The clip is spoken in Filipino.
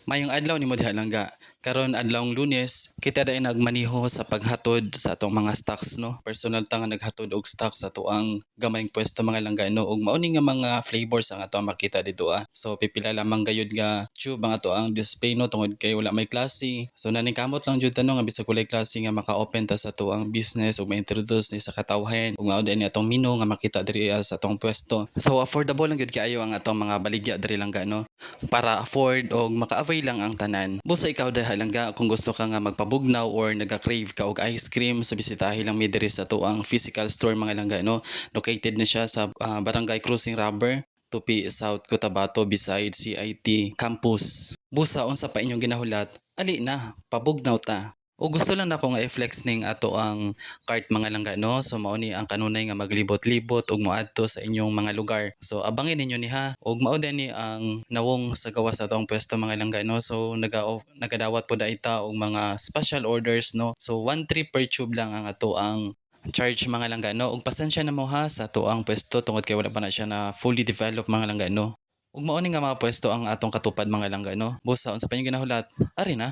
Mayong adlaw nimo diha langga. Karon adlawng Lunes, kita dai nagmaniho sa paghatod sa atong mga stocks no. Personal ta nga naghatod og stocks sa tuang gamayng pwesto mga langga no ug mauni nga mga flavors ang ato makita dito ah. So pipila lamang gayud nga tube ang ato ang display no tungod kay wala may klase. So naningkamot lang jud tanong nga bisag walay klase nga maka-open ta sa tuang business ug ma-introduce ni sa katawhan ug mao ni atong menu nga makita diri sa atong pwesto. So affordable lang gyud kaayo ang atong mga baligya diri langga no para afford o maka-avail lang ang tanan. Busa ikaw dahil langga kung gusto ka nga magpabugnaw or nag-crave ka og ice cream so bisitahin lang mi diri sa tuang physical store mga langga no. Located na siya sa Barangay Cruising Rubber, Tupi, South Cotabato beside CIT campus. Busa unsa pa inyong ginahulat? Ali na, pabugnaw ta. O gusto lang nako nga i-flex ning ato ang cart mga langga no. So mao ni ang kanunay nga maglibot-libot ug moadto sa inyong mga lugar. So abangin ninyo ni ha. Ug mao din ni ang nawong sa gawas sa atong pwesto mga langga no. So nagadawat po daita og mga special orders no. So 1 trip per tube lang ang ato ang charge mga langga no. Ug pasensya na mo ha sa ato ang pwesto tungod kay wala pa na siya na fully developed mga langga no. Ug mao ni nga mga pwesto ang atong katupad mga langga no. Busa unsa pa inyong ginahulat? Ari na.